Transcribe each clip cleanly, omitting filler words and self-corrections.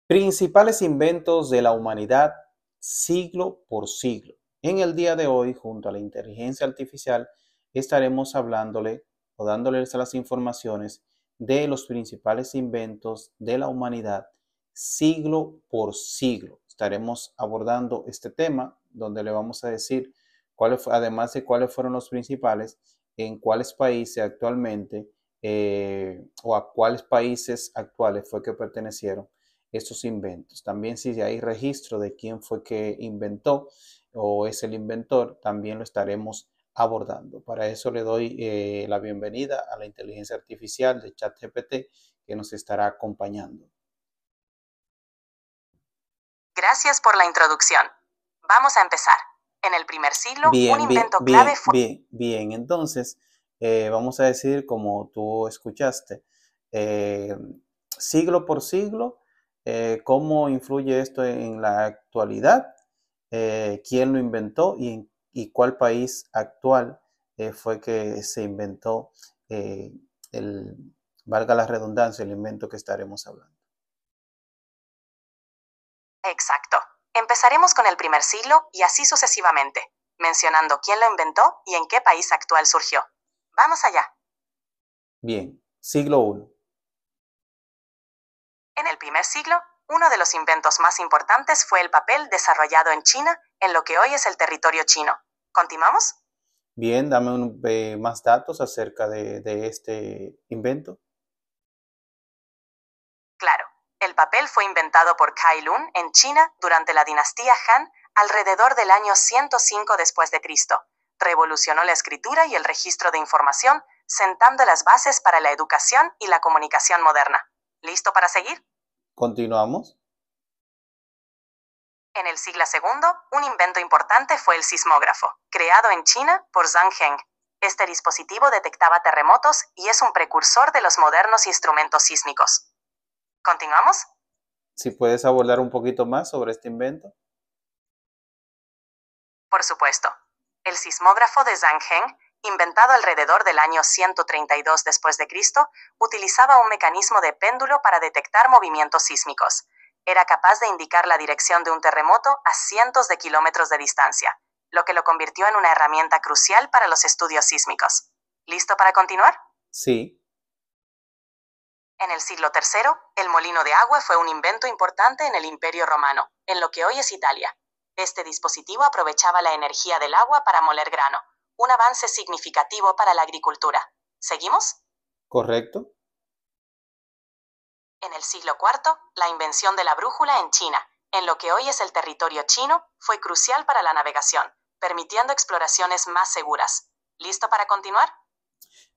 Principales inventos de la humanidad siglo por siglo. En el día de hoy, junto a la inteligencia artificial, estaremos hablándole o dándoles las informaciones de los principales inventos de la humanidad siglo por siglo. Estaremos abordando este tema donde le vamos a decir además de cuáles fueron los principales, en cuáles países actualmente o a cuáles países actuales fue que pertenecieron estos inventos. También si hay registro de quién fue que inventó o es el inventor, también lo estaremos abordando. Para eso le doy la bienvenida a la inteligencia artificial de ChatGPT que nos estará acompañando. Gracias por la introducción. Vamos a empezar. En el primer siglo, un invento clave fue... Bien. Entonces, vamos a decir, como tú escuchaste, siglo por siglo, cómo influye esto en la actualidad, quién lo inventó y cuál país actual fue que se inventó eh, el, valga la redundancia, el invento que estaremos hablando. Exacto. Empezaremos con el primer siglo y así sucesivamente, mencionando quién lo inventó y en qué país actual surgió. Vamos allá. Bien, siglo I. En el primer siglo, uno de los inventos más importantes fue el papel desarrollado en China, en lo que hoy es el territorio chino. ¿Continuamos? Bien, dame más datos acerca de este invento. Claro, el papel fue inventado por Cai Lun en China durante la dinastía Han alrededor del año 105 después de Cristo. Revolucionó la escritura y el registro de información, sentando las bases para la educación y la comunicación moderna. ¿Listo para seguir? Continuamos. En el siglo II, un invento importante fue el sismógrafo, creado en China por Zhang Heng. Este dispositivo detectaba terremotos y es un precursor de los modernos instrumentos sísmicos. ¿Continuamos? Si puedes abordar un poquito más sobre este invento. Por supuesto. El sismógrafo de Zhang Heng, inventado alrededor del año 132 después de Cristo, utilizaba un mecanismo de péndulo para detectar movimientos sísmicos. Era capaz de indicar la dirección de un terremoto a cientos de kilómetros de distancia, lo que lo convirtió en una herramienta crucial para los estudios sísmicos. ¿Listo para continuar? Sí. En el siglo III, el molino de agua fue un invento importante en el Imperio Romano, en lo que hoy es Italia. Este dispositivo aprovechaba la energía del agua para moler grano, un avance significativo para la agricultura. ¿Seguimos? Correcto. En el siglo IV, la invención de la brújula en China, en lo que hoy es el territorio chino, fue crucial para la navegación, permitiendo exploraciones más seguras. ¿Listo para continuar?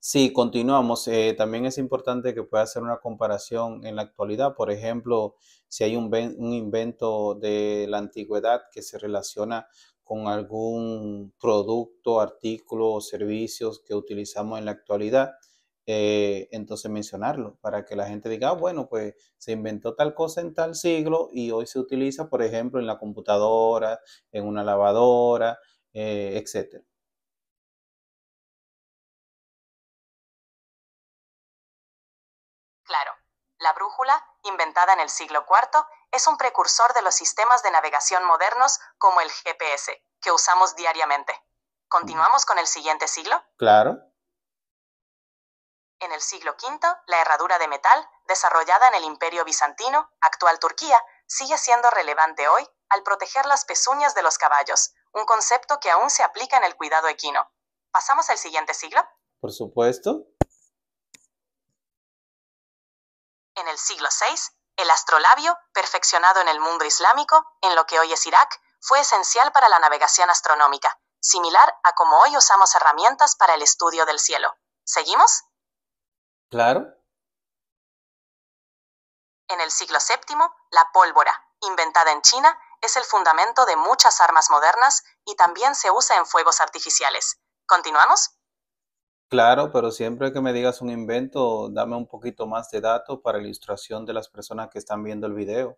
Sí, continuamos. También es importante que pueda hacer una comparación en la actualidad. Por ejemplo, si hay un invento de la antigüedad que se relaciona con algún producto, artículo o servicios que utilizamos en la actualidad, entonces mencionarlo para que la gente diga, bueno, pues se inventó tal cosa en tal siglo y hoy se utiliza, por ejemplo, en la computadora, en una lavadora, etcétera. Claro, la brújula, inventada en el siglo IV, es un precursor de los sistemas de navegación modernos como el GPS, que usamos diariamente. ¿Continuamos con el siguiente siglo? Claro. En el siglo V, la herradura de metal, desarrollada en el Imperio Bizantino, actual Turquía, sigue siendo relevante hoy al proteger las pezuñas de los caballos, un concepto que aún se aplica en el cuidado equino. ¿Pasamos al siguiente siglo? Por supuesto. En el siglo VI, el astrolabio, perfeccionado en el mundo islámico, en lo que hoy es Irak, fue esencial para la navegación astronómica, similar a como hoy usamos herramientas para el estudio del cielo. ¿Seguimos? Claro. En el siglo VII, la pólvora, inventada en China, es el fundamento de muchas armas modernas y también se usa en fuegos artificiales. ¿Continuamos? Claro, pero siempre que me digas un invento, dame un poquito más de datos para la ilustración de las personas que están viendo el video.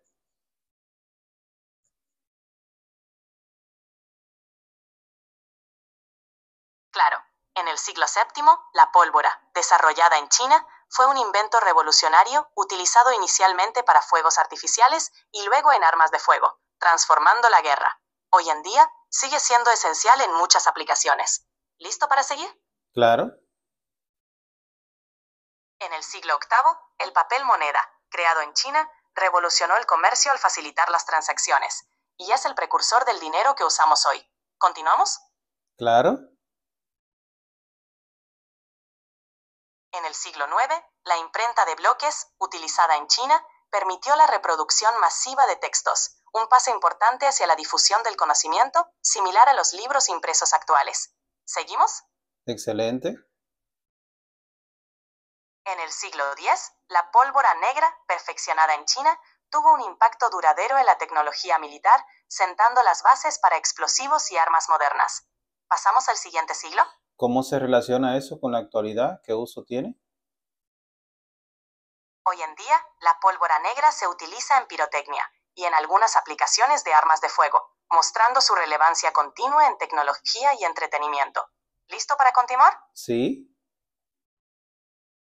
Claro, en el siglo VII, la pólvora, desarrollada en China, fue un invento revolucionario utilizado inicialmente para fuegos artificiales y luego en armas de fuego, transformando la guerra. Hoy en día, sigue siendo esencial en muchas aplicaciones. ¿Listo para seguir? Claro. En el siglo VIII, el papel moneda, creado en China, revolucionó el comercio al facilitar las transacciones, y es el precursor del dinero que usamos hoy. ¿Continuamos? Claro. En el siglo IX, la imprenta de bloques, utilizada en China, permitió la reproducción masiva de textos, un paso importante hacia la difusión del conocimiento, similar a los libros impresos actuales. ¿Seguimos? Excelente. En el siglo X, la pólvora negra, perfeccionada en China, tuvo un impacto duradero en la tecnología militar, sentando las bases para explosivos y armas modernas. ¿Pasamos al siguiente siglo? ¿Cómo se relaciona eso con la actualidad? ¿Qué uso tiene? Hoy en día, la pólvora negra se utiliza en pirotecnia y en algunas aplicaciones de armas de fuego, mostrando su relevancia continua en tecnología y entretenimiento. ¿Listo para continuar? Sí.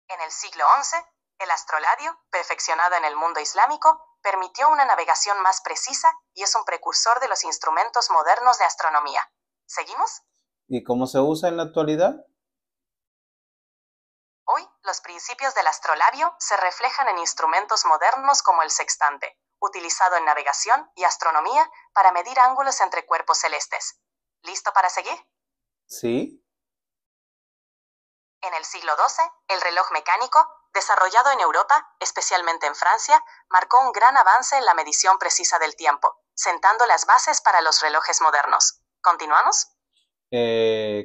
En el siglo XI, el astrolabio, perfeccionado en el mundo islámico, permitió una navegación más precisa y es un precursor de los instrumentos modernos de astronomía. ¿Seguimos? ¿Y cómo se usa en la actualidad? Hoy, los principios del astrolabio se reflejan en instrumentos modernos como el sextante, utilizado en navegación y astronomía para medir ángulos entre cuerpos celestes. ¿Listo para seguir? Sí. En el siglo XII, el reloj mecánico, desarrollado en Europa, especialmente en Francia, marcó un gran avance en la medición precisa del tiempo, sentando las bases para los relojes modernos. ¿Continuamos?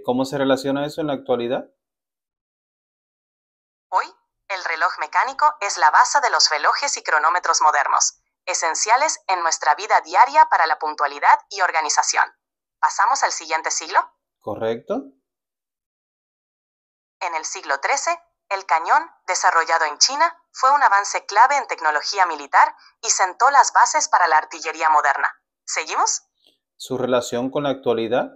¿Cómo se relaciona eso en la actualidad? Hoy, el reloj mecánico es la base de los relojes y cronómetros modernos, esenciales en nuestra vida diaria para la puntualidad y organización. ¿Pasamos al siguiente siglo? Correcto. En el siglo XIII, el cañón, desarrollado en China, fue un avance clave en tecnología militar y sentó las bases para la artillería moderna. ¿Seguimos? ¿Su relación con la actualidad?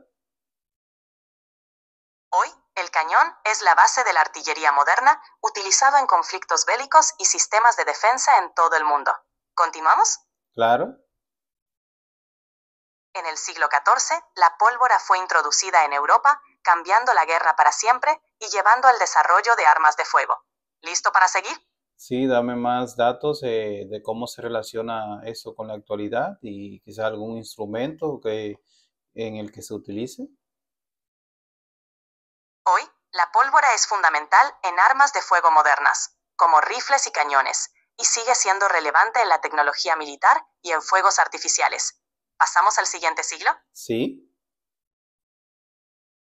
Hoy, el cañón es la base de la artillería moderna, utilizado en conflictos bélicos y sistemas de defensa en todo el mundo. ¿Continuamos? Claro. En el siglo XIV, la pólvora fue introducida en Europa, cambiando la guerra para siempre y llevando al desarrollo de armas de fuego. ¿Listo para seguir? Sí, dame más datos de cómo se relaciona eso con la actualidad y quizá algún instrumento en el que se utilice. Hoy, la pólvora es fundamental en armas de fuego modernas, como rifles y cañones, y sigue siendo relevante en la tecnología militar y en fuegos artificiales. ¿Pasamos al siguiente siglo? Sí.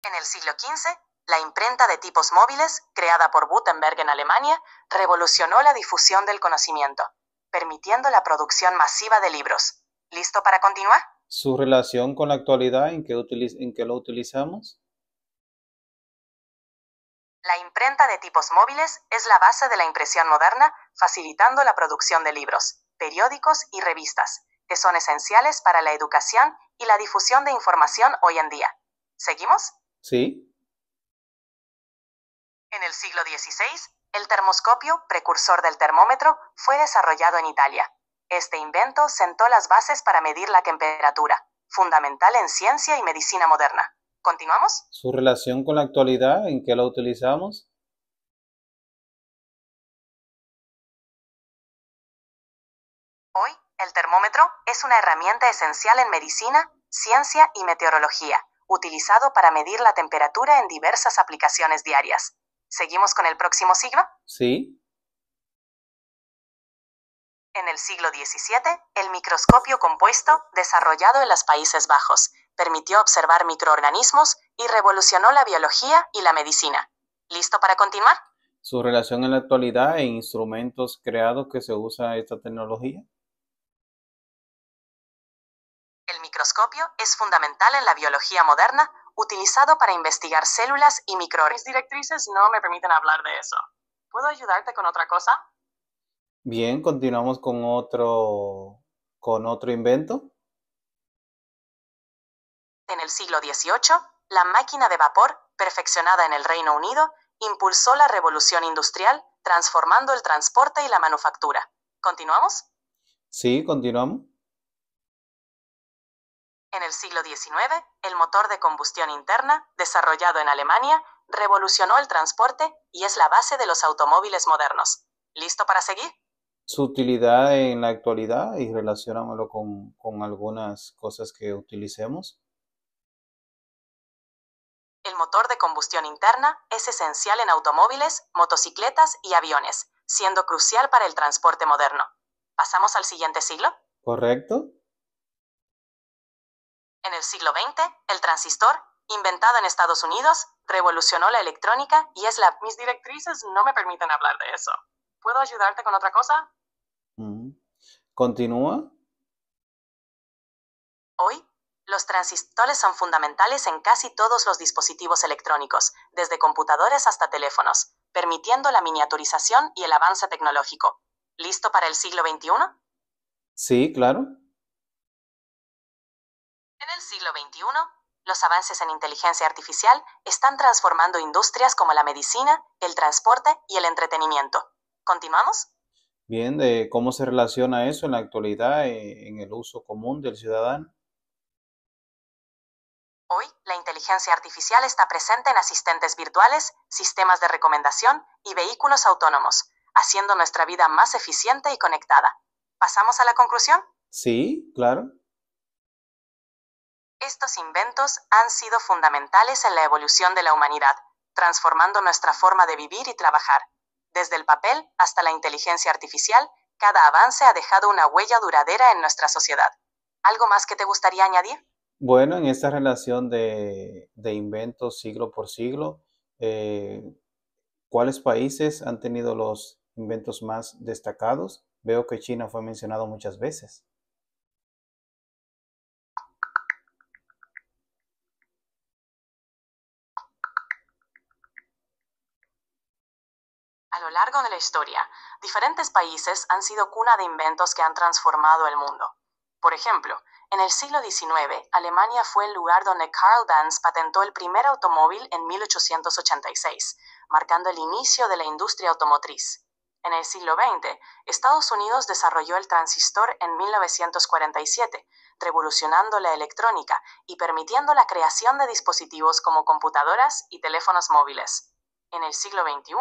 En el siglo XV, la imprenta de tipos móviles, creada por Gutenberg en Alemania, revolucionó la difusión del conocimiento, permitiendo la producción masiva de libros. ¿Listo para continuar? ¿Su relación con la actualidad en qué lo utilizamos? La imprenta de tipos móviles es la base de la impresión moderna, facilitando la producción de libros, periódicos y revistas, que son esenciales para la educación y la difusión de información hoy en día. ¿Seguimos? Sí. En el siglo XVI, el termoscopio, precursor del termómetro, fue desarrollado en Italia. Este invento sentó las bases para medir la temperatura, fundamental en ciencia y medicina moderna. ¿Continuamos? ¿Su relación con la actualidad en qué lo utilizamos? Hoy, el termómetro es una herramienta esencial en medicina, ciencia y meteorología, utilizado para medir la temperatura en diversas aplicaciones diarias. ¿Seguimos con el próximo siglo? Sí. En el siglo XVII, el microscopio compuesto, desarrollado en los Países Bajos, permitió observar microorganismos y revolucionó la biología y la medicina. ¿Listo para continuar? ¿Su relación en la actualidad en instrumentos creados que se usa esta tecnología? El microscopio es fundamental en la biología moderna, utilizado para investigar células y microorganismos. Mis directrices no me permiten hablar de eso. ¿Puedo ayudarte con otra cosa? Bien, continuamos con otro invento. En el siglo XVIII, la máquina de vapor, perfeccionada en el Reino Unido, impulsó la revolución industrial, transformando el transporte y la manufactura. ¿Continuamos? Sí, continuamos. En el siglo XIX, el motor de combustión interna, desarrollado en Alemania, revolucionó el transporte y es la base de los automóviles modernos. ¿Listo para seguir? Su utilidad en la actualidad y relacionámoslo con algunas cosas que utilicemos. El motor de combustión interna es esencial en automóviles, motocicletas y aviones, siendo crucial para el transporte moderno. ¿Pasamos al siguiente siglo? ¿Correcto? En el siglo XX, el transistor, inventado en Estados Unidos, revolucionó la electrónica y es la... Mis directrices no me permiten hablar de eso. ¿Puedo ayudarte con otra cosa? Continúa. Hoy, los transistores son fundamentales en casi todos los dispositivos electrónicos, desde computadores hasta teléfonos, permitiendo la miniaturización y el avance tecnológico. ¿Listo para el siglo XXI? Sí, claro. En el siglo XXI, los avances en inteligencia artificial están transformando industrias como la medicina, el transporte y el entretenimiento. ¿Continuamos? Bien, de cómo se relaciona eso en la actualidad en el uso común del ciudadano. Hoy, la inteligencia artificial está presente en asistentes virtuales, sistemas de recomendación y vehículos autónomos, haciendo nuestra vida más eficiente y conectada. ¿Pasamos a la conclusión? Sí, claro. Estos inventos han sido fundamentales en la evolución de la humanidad, transformando nuestra forma de vivir y trabajar. Desde el papel hasta la inteligencia artificial, cada avance ha dejado una huella duradera en nuestra sociedad. ¿Algo más que te gustaría añadir? Bueno, en esta relación de inventos siglo por siglo, ¿cuáles países han tenido los inventos más destacados? Veo que China fue mencionado muchas veces. A lo largo de la historia, diferentes países han sido cuna de inventos que han transformado el mundo. Por ejemplo, en el siglo XIX, Alemania fue el lugar donde Karl Benz patentó el primer automóvil en 1886, marcando el inicio de la industria automotriz. En el siglo XX, Estados Unidos desarrolló el transistor en 1947, revolucionando la electrónica y permitiendo la creación de dispositivos como computadoras y teléfonos móviles. En el siglo XXI,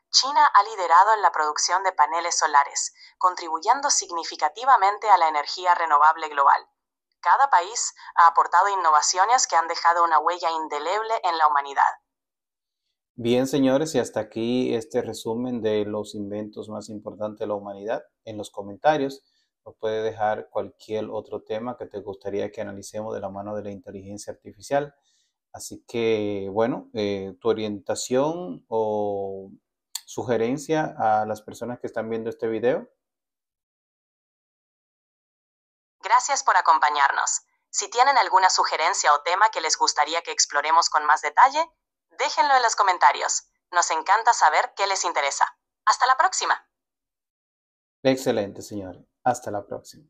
China ha liderado en la producción de paneles solares, contribuyendo significativamente a la energía renovable global. Cada país ha aportado innovaciones que han dejado una huella indeleble en la humanidad. Bien, señores, y hasta aquí este resumen de los inventos más importantes de la humanidad. En los comentarios nos puede dejar cualquier otro tema que te gustaría que analicemos de la mano de la inteligencia artificial. Así que, bueno, tu orientación o sugerencia a las personas que están viendo este video. Gracias por acompañarnos. Si tienen alguna sugerencia o tema que les gustaría que exploremos con más detalle, déjenlo en los comentarios. Nos encanta saber qué les interesa. Hasta la próxima. Excelente, señores. Hasta la próxima.